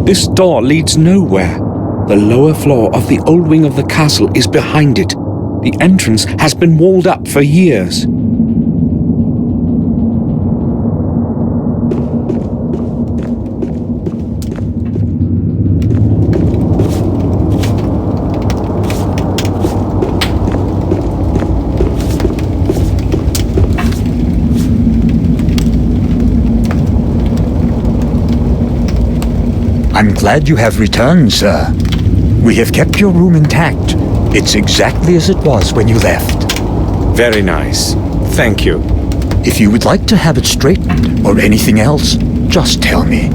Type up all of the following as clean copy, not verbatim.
This door leads nowhere. The lower floor of the old wing of the castle is behind it. The entrance has been walled up for years. I'm glad you have returned, sir. We have kept your room intact. It's exactly as it was when you left. Very nice. Thank you. If you would like to have it straightened or anything else, just tell me.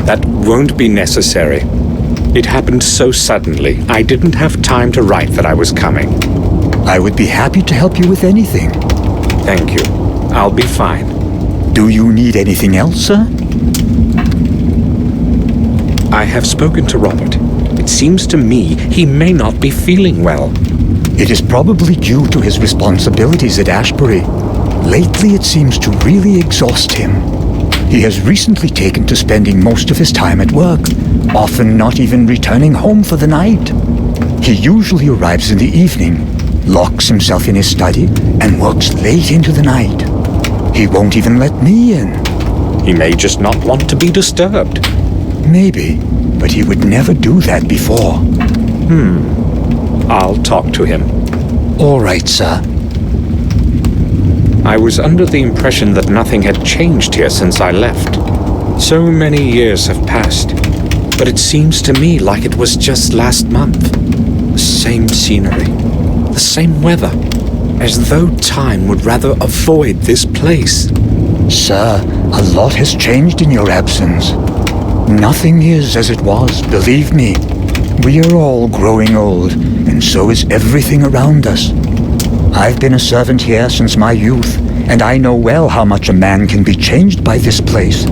That won't be necessary. It happened so suddenly, I didn't have time to write that I was coming. I would be happy to help you with anything. Thank you. I'll be fine. Do you need anything else, sir? I have spoken to Robert. It seems to me he may not be feeling well. It is probably due to his responsibilities at Ashbury. Lately it seems to really exhaust him. He has recently taken to spending most of his time at work, often not even returning home for the night. He usually arrives in the evening, locks himself in his study, and works late into the night. He won't even let me in. He may just not want to be disturbed. Maybe, but he would never do that before. I'll talk to him. All right, sir. I was under the impression that nothing had changed here since I left. So many years have passed, but it seems to me like it was just last month. The same scenery, the same weather, as though time would rather avoid this place. Sir, a lot has changed in your absence. Nothing is as it was, believe me. We are all growing old, and so is everything around us. I've been a servant here since my youth, and I know well how much a man can be changed by this place.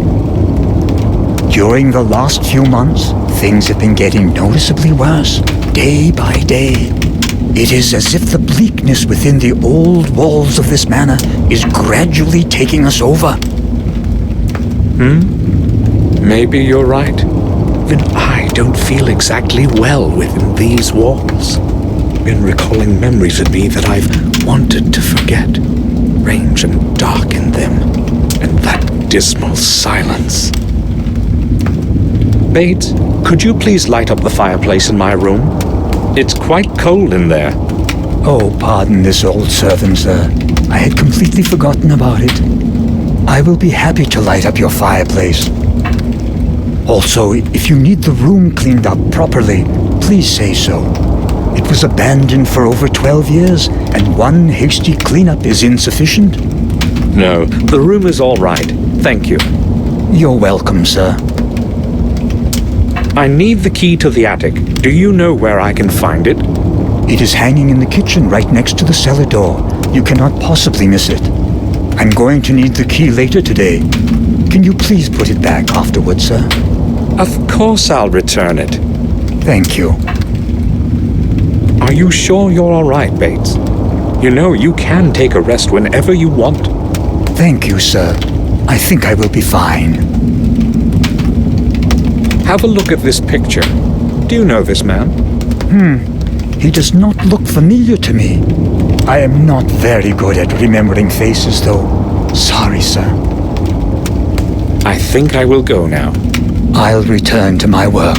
During the last few months, things have been getting noticeably worse, day by day. It is as if the bleakness within the old walls of this manor is gradually taking us over. Maybe you're right. Even I don't feel exactly well within these walls. Been recalling memories of me that I've wanted to forget. Strange and dark in them, and that dismal silence. Bates, could you please light up the fireplace in my room? It's quite cold in there. Oh, pardon this old servant, sir. I had completely forgotten about it. I will be happy to light up your fireplace. Also, if you need the room cleaned up properly, please say so. It was abandoned for over 12 years, and one hasty cleanup is insufficient. No, the room is all right. Thank you. You're welcome, sir. I need the key to the attic. Do you know where I can find it? It is hanging in the kitchen right next to the cellar door. You cannot possibly miss it. I'm going to need the key later today. Can you please put it back afterwards, sir? Of course I'll return it. Thank you. Are you sure you're all right, Bates? You know you can take a rest whenever you want. Thank you, sir. I think I will be fine. Have a look at this picture. Do you know this man? He does not look familiar to me. I am not very good at remembering faces, though. Sorry, sir. I think I will go now. I'll return to my work.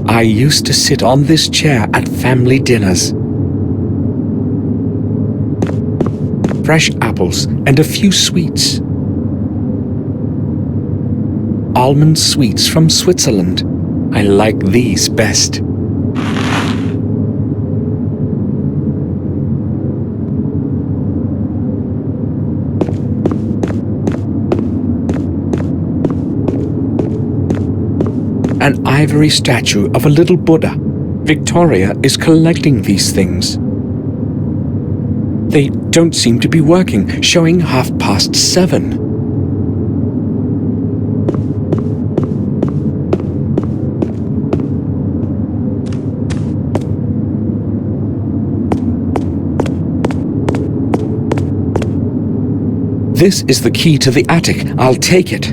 I used to sit on this chair at family dinners. Fresh apples and a few sweets. Almond sweets from Switzerland. I like these best. An ivory statue of a little Buddha. Victoria is collecting these things. They don't seem to be working, showing 7:30. This is the key to the attic. I'll take it.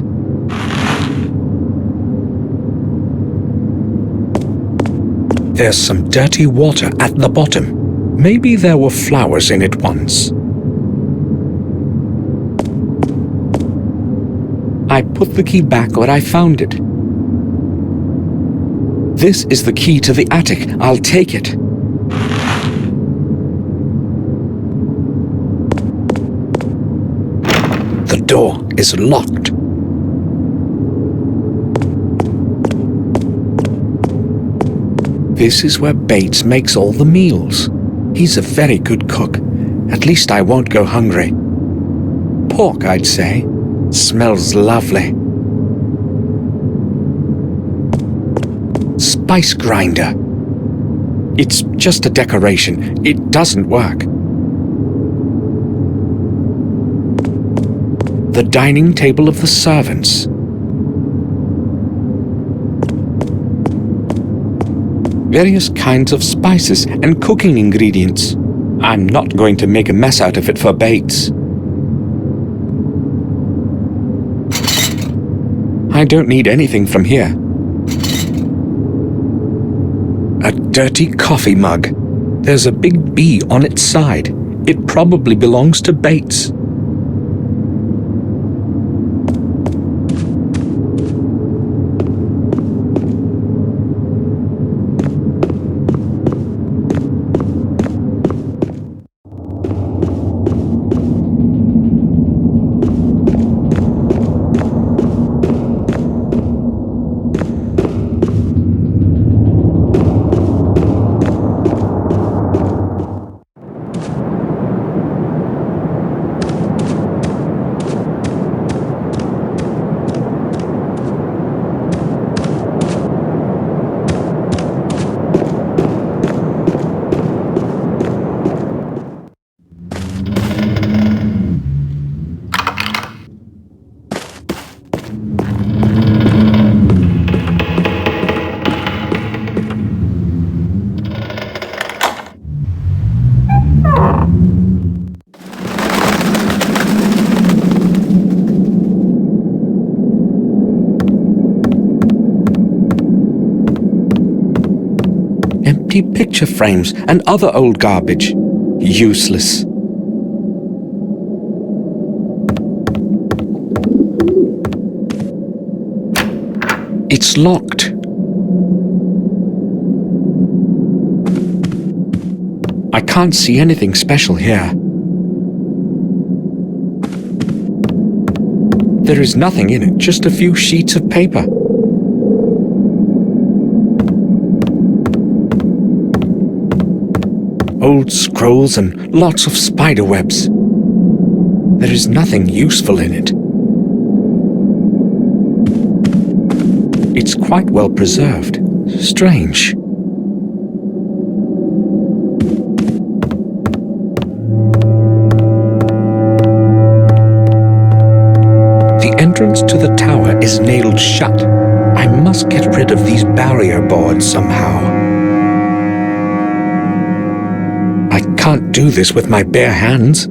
There's some dirty water at the bottom. Maybe there were flowers in it once. I put the key back where I found it. This is the key to the attic. I'll take it. The door is locked. This is where Bates makes all the meals. He's a very good cook. At least I won't go hungry. Pork, I'd say. Smells lovely. Spice grinder. It's just a decoration. It doesn't work. The dining table of the servants. Various kinds of spices and cooking ingredients. I'm not going to make a mess out of it for Bates. I don't need anything from here. A dirty coffee mug. There's a big B on its side. It probably belongs to Bates. Picture frames and other old garbage. Useless. It's locked. I can't see anything special here. There is nothing in it, just a few sheets of paper. Old scrolls and lots of spider webs. There is nothing useful in it. It's quite well preserved. Strange. The entrance to the tower is nailed shut. I must get rid of these barrier boards somehow. I can't do this with my bare hands.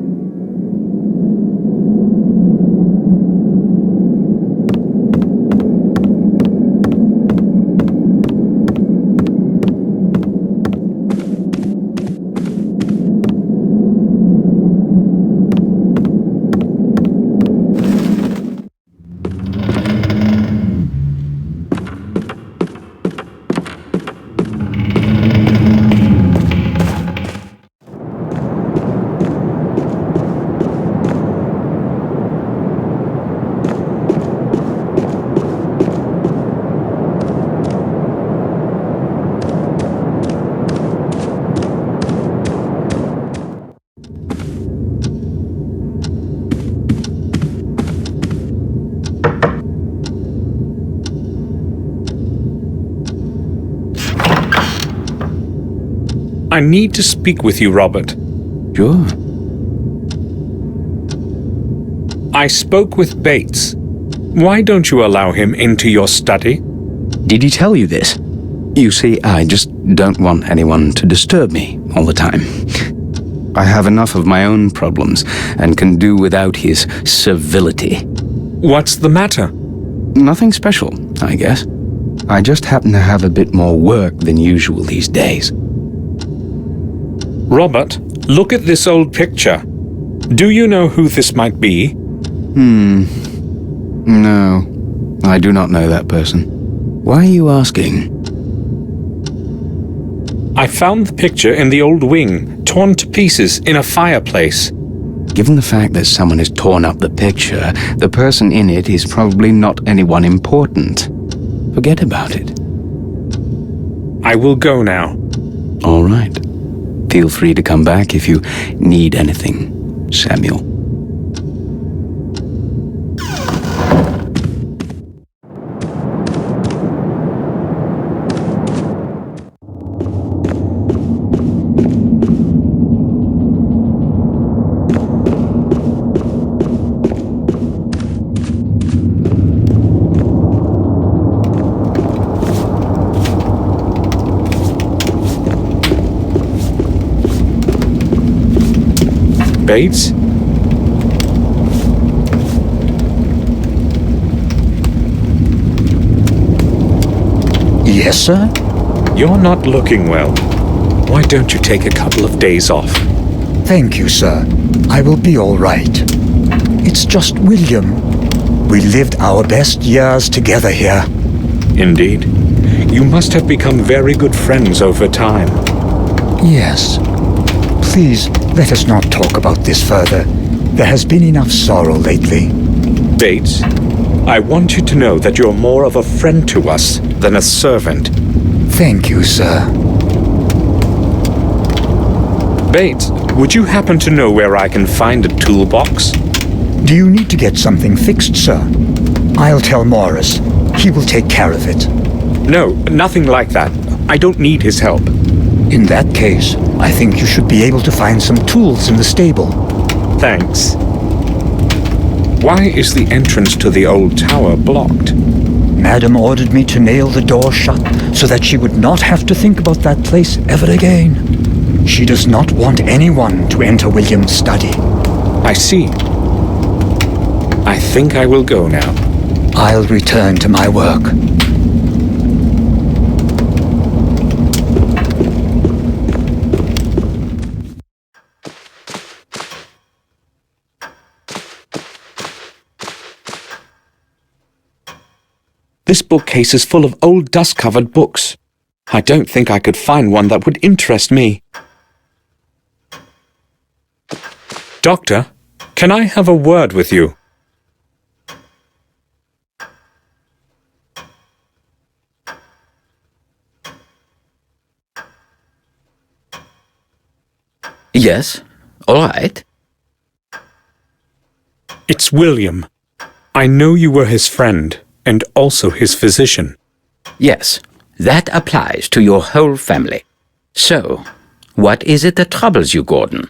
I need to speak with you, Robert. Sure. I spoke with Bates. Why don't you allow him into your study? Did he tell you this? You see, I just don't want anyone to disturb me all the time. I have enough of my own problems and can do without his civility. What's the matter? Nothing special, I guess. I just happen to have a bit more work than usual these days. Robert, look at this old picture. Do you know who this might be? No, I do not know that person. Why are you asking? I found the picture in the old wing, torn to pieces in a fireplace. Given the fact that someone has torn up the picture, the person in it is probably not anyone important. Forget about it. I will go now. All right. Feel free to come back if you need anything, Samuel. Bates? Yes, sir? You're not looking well. Why don't you take a couple of days off? Thank you, sir. I will be all right. It's just William. We lived our best years together here. Indeed. You must have become very good friends over time. Yes. Please, let us not talk about this further. There has been enough sorrow lately. Bates, I want you to know that you're more of a friend to us than a servant. Thank you, sir. Bates, would you happen to know where I can find a toolbox? Do you need to get something fixed, sir? I'll tell Morris. He will take care of it. No, nothing like that. I don't need his help. In that case, I think you should be able to find some tools in the stable. Thanks. Why is the entrance to the old tower blocked? Madam ordered me to nail the door shut so that she would not have to think about that place ever again. She does not want anyone to enter William's study. I see. I think I will go now. I'll return to my work. This bookcase is full of old dust-covered books. I don't think I could find one that would interest me. Doctor, can I have a word with you? Yes, all right. It's William. I know you were his friend, and also his physician. Yes, that applies to your whole family. So, what is it that troubles you, Gordon?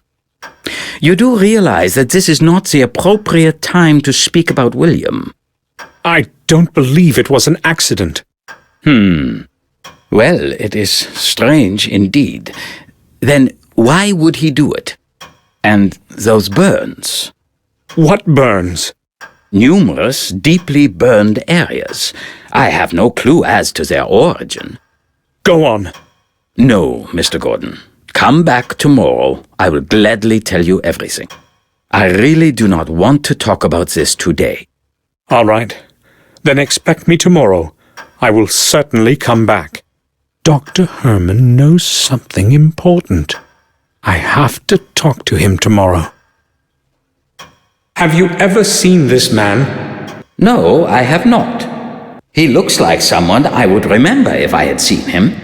You do realize that this is not the appropriate time to speak about William. I don't believe it was an accident. Well, it is strange indeed. Then why would he do it? And those burns? What burns? Numerous deeply burned areas. I have no clue as to their origin. Go on. No, Mr. Gordon. Come back tomorrow. I will gladly tell you everything. I really do not want to talk about this today. All right. Then expect me tomorrow. I will certainly come back. Dr. Herman knows something important. I have to talk to him tomorrow. Have you ever seen this man? No, I have not. He looks like someone I would remember if I had seen him.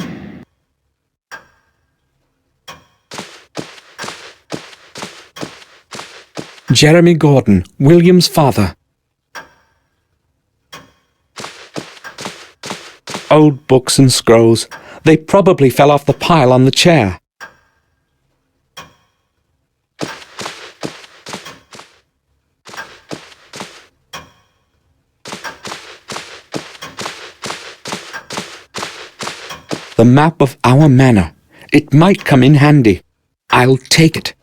Jeremy Gordon, William's father. Old books and scrolls. They probably fell off the pile on the chair. The map of our manor. It might come in handy. I'll take it.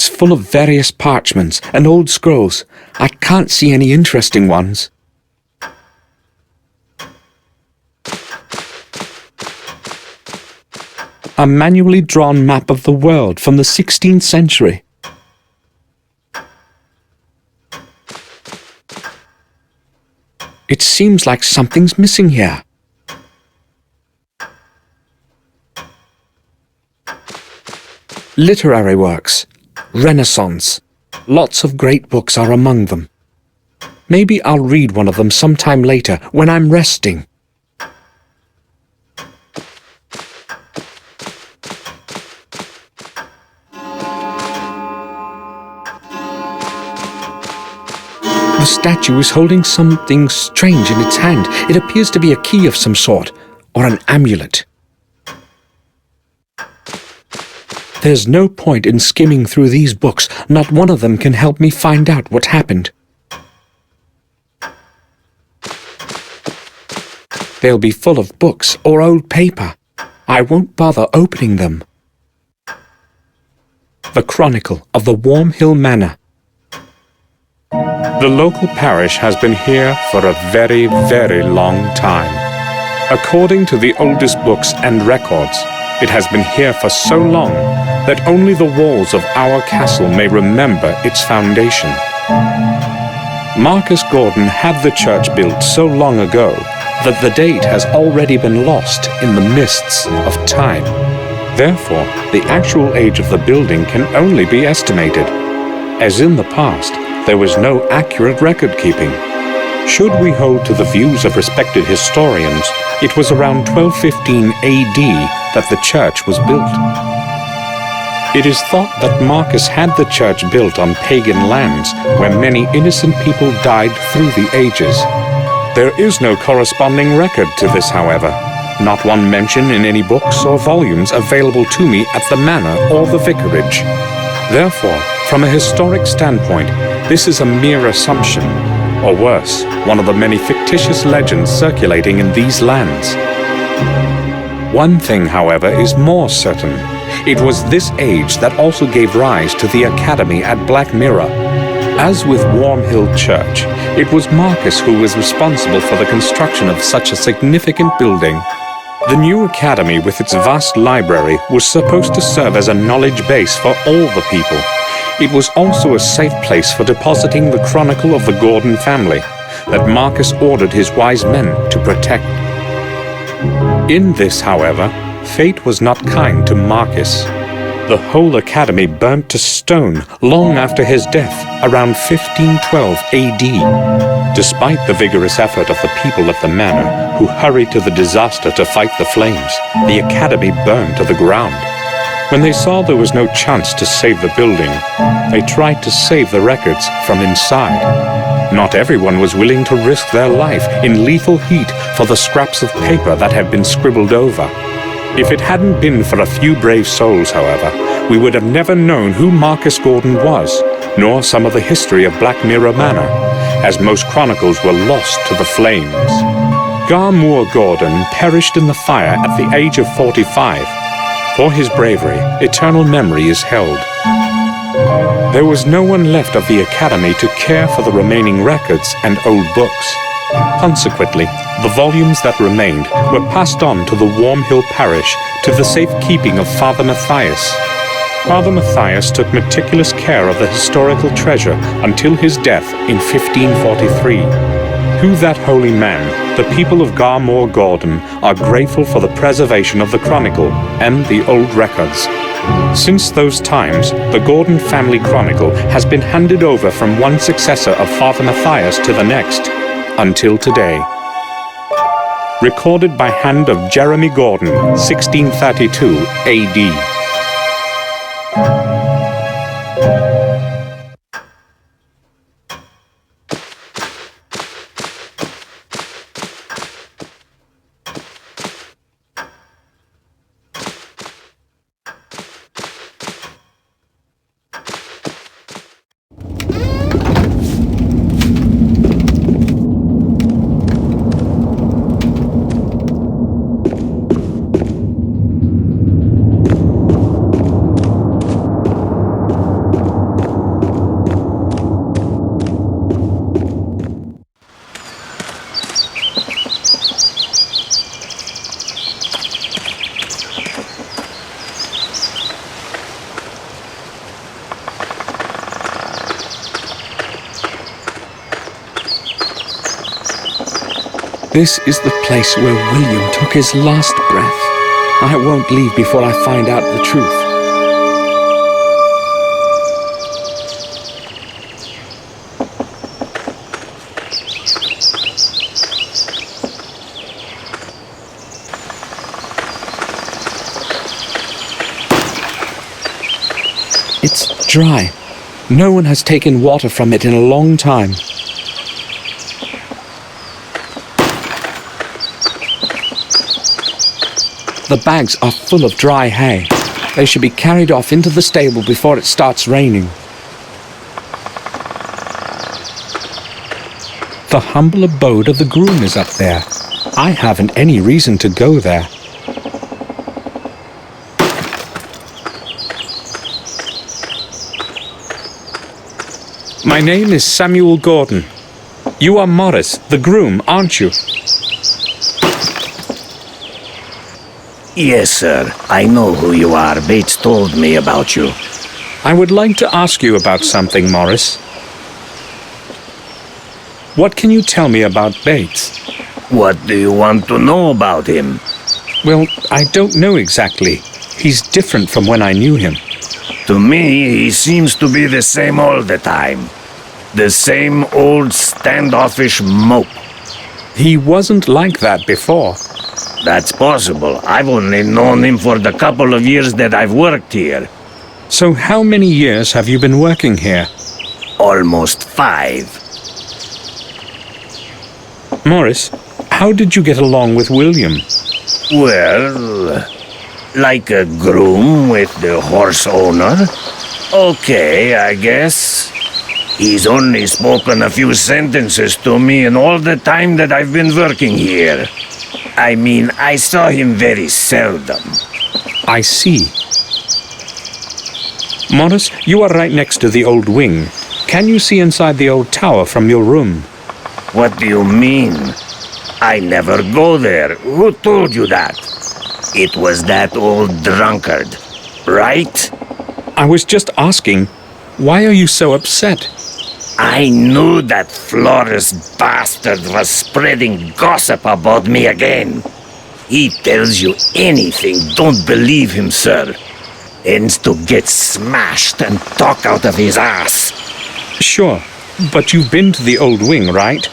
It's full of various parchments and old scrolls. I can't see any interesting ones. A manually drawn map of the world from the 16th century. It seems like something's missing here. Literary works, Renaissance. Lots of great books are among them. Maybe I'll read one of them sometime later when I'm resting. The statue is holding something strange in its hand. It appears to be a key of some sort, or an amulet. There's no point in skimming through these books. Not one of them can help me find out what happened. They'll be full of books or old paper. I won't bother opening them. The Chronicle of the Warm Hill Manor. The local parish has been here for a very, very long time. According to the oldest books and records, it has been here for so long that only the walls of our castle may remember its foundation. Marcus Gordon had the church built so long ago that the date has already been lost in the mists of time. Therefore, the actual age of the building can only be estimated. As in the past, there was no accurate record keeping. Should we hold to the views of respected historians, it was around 1215 AD that the church was built. It is thought that Marcus had the church built on pagan lands where many innocent people died through the ages. There is no corresponding record to this, however. Not one mention in any books or volumes available to me at the manor or the vicarage. Therefore, from a historic standpoint, this is a mere assumption, or worse, one of the many fictitious legends circulating in these lands. One thing, however, is more certain. It was this age that also gave rise to the academy at Black Mirror. As with Warm Hill Church, it was Marcus who was responsible for the construction of such a significant building. The new academy, with its vast library, was supposed to serve as a knowledge base for all the people. It was also a safe place for depositing the chronicle of the Gordon family that Marcus ordered his wise men to protect. In this, however, fate was not kind to Marcus. The whole academy burnt to stone long after his death, around 1512 AD. Despite the vigorous effort of the people of the manor, who hurried to the disaster to fight the flames, the academy burned to the ground. When they saw there was no chance to save the building, they tried to save the records from inside. Not everyone was willing to risk their life in lethal heat for the scraps of paper that had been scribbled over. If it hadn't been for a few brave souls, however, we would have never known who Marcus Gordon was, nor some of the history of Black Mirror Manor, as most chronicles were lost to the flames. Garmoor Gordon perished in the fire at the age of 45. For his bravery, eternal memory is held. There was no one left of the academy to care for the remaining records and old books. Consequently, the volumes that remained were passed on to the Warm Hill parish to the safekeeping of Father Matthias. Father Matthias took meticulous care of the historical treasure until his death in 1543. To that holy man, the people of Garmoor Gordon are grateful for the preservation of the chronicle and the old records. Since those times, the Gordon family chronicle has been handed over from one successor of Father Matthias to the next, until today. Recorded by hand of Jeremy Gordon, 1632 AD. This is the place where William took his last breath. I won't leave before I find out the truth. It's dry. No one has taken water from it in a long time. The bags are full of dry hay. They should be carried off into the stable before it starts raining. The humble abode of the groom is up there. I haven't any reason to go there. My name is Samuel Gordon. You are Morris, the groom, aren't you? Yes, sir. I know who you are. Bates told me about you. I would like to ask you about something, Morris. What can you tell me about Bates? What do you want to know about him? Well, I don't know exactly. He's different from when I knew him. To me, he seems to be the same all the time. The same old standoffish mope. He wasn't like that before. That's possible. I've only known him for the couple of years that I've worked here. So how many years have you been working here? Almost 5. Morris, how did you get along with William? Well, like a groom with the horse owner. Okay, I guess. He's only spoken a few sentences to me in all the time that I've been working here. I mean, I saw him very seldom. I see. Morris, you are right next to the old wing. Can you see inside the old tower from your room? What do you mean? I never go there. Who told you that? It was that old drunkard, right? I was just asking, why are you so upset? I knew that Flores bastard was spreading gossip about me again. He tells you anything, don't believe him, sir. Ends to get smashed and talk out of his ass. Sure, but you've been to the old wing, right?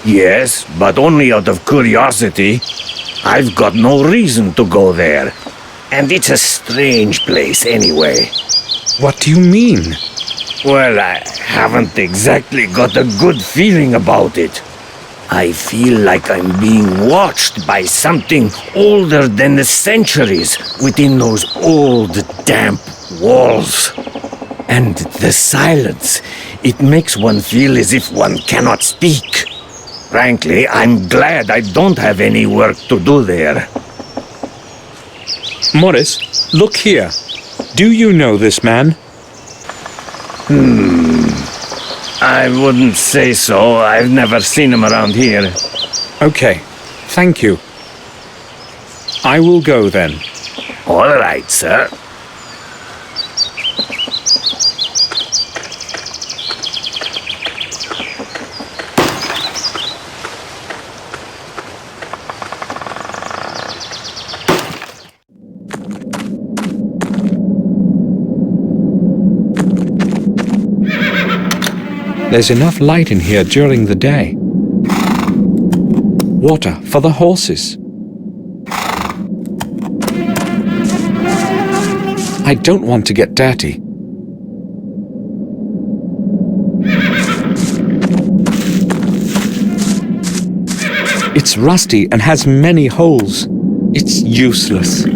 Yes, but only out of curiosity. I've got no reason to go there. And it's a strange place anyway. What do you mean? Well, I haven't exactly got a good feeling about it. I feel like I'm being watched by something older than the centuries within those old, damp walls. And the silence, it makes one feel as if one cannot speak. Frankly, I'm glad I don't have any work to do there. Morris, look here. Do you know this man? I wouldn't say so. I've never seen him around here. Okay, thank you. I will go then. All right, sir. There's enough light in here during the day. Water for the horses. I don't want to get dirty. It's rusty and has many holes. It's useless.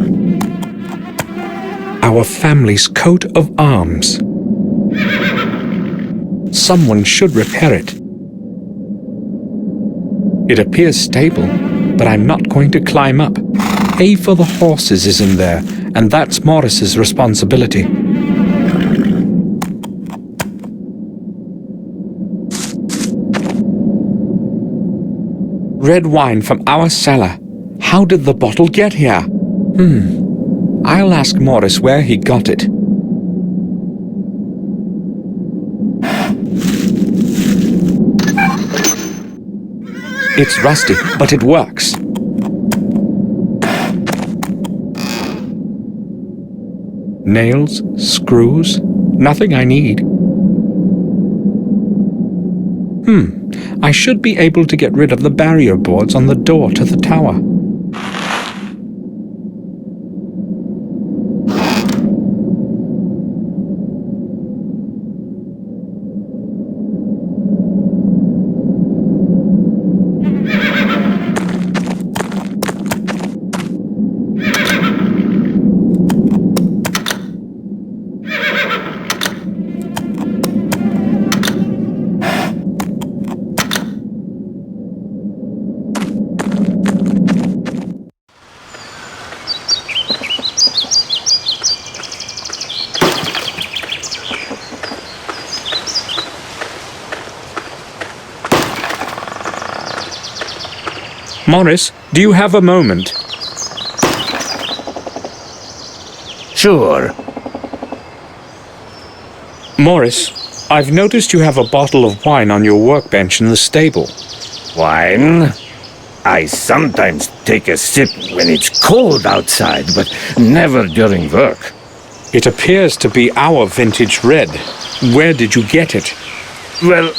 Our family's coat of arms. Someone should repair it. It appears stable, but I'm not going to climb up. Hay for the horses is in there, and that's Morris's responsibility. Red wine from our cellar. How did the bottle get here? I'll ask Morris where he got it. It's rusty, but it works. Nails, screws, nothing I need. I should be able to get rid of the barrier boards on the door to the tower. Morris, do you have a moment? Sure. Morris, I've noticed you have a bottle of wine on your workbench in the stable. Wine? I sometimes take a sip when it's cold outside, but never during work. It appears to be our vintage red. Where did you get it? Well,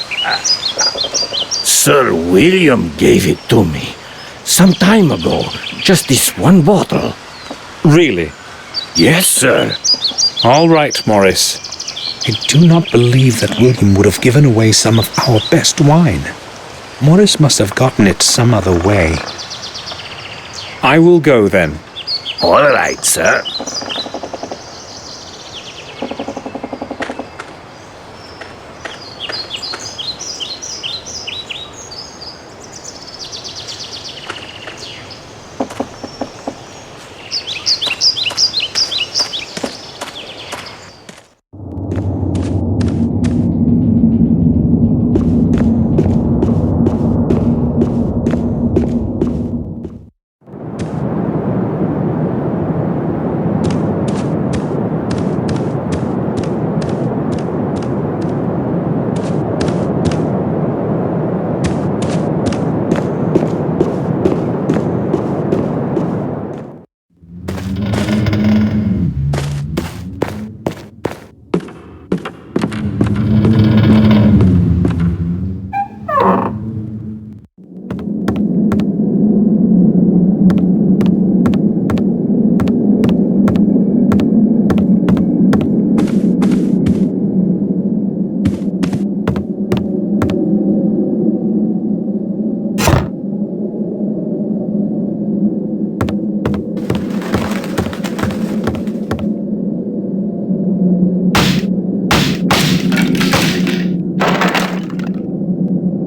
Sir William gave it to me some time ago. Just this one bottle. Really? Yes, sir. All right, Morris. I do not believe that William would have given away some of our best wine. Morris must have gotten it some other way. I will go then. All right, sir.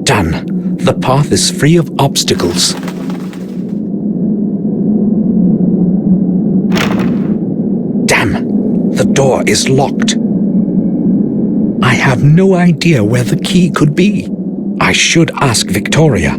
Done. The path is free of obstacles. Damn! The door is locked. I have no idea where the key could be. I should ask Victoria.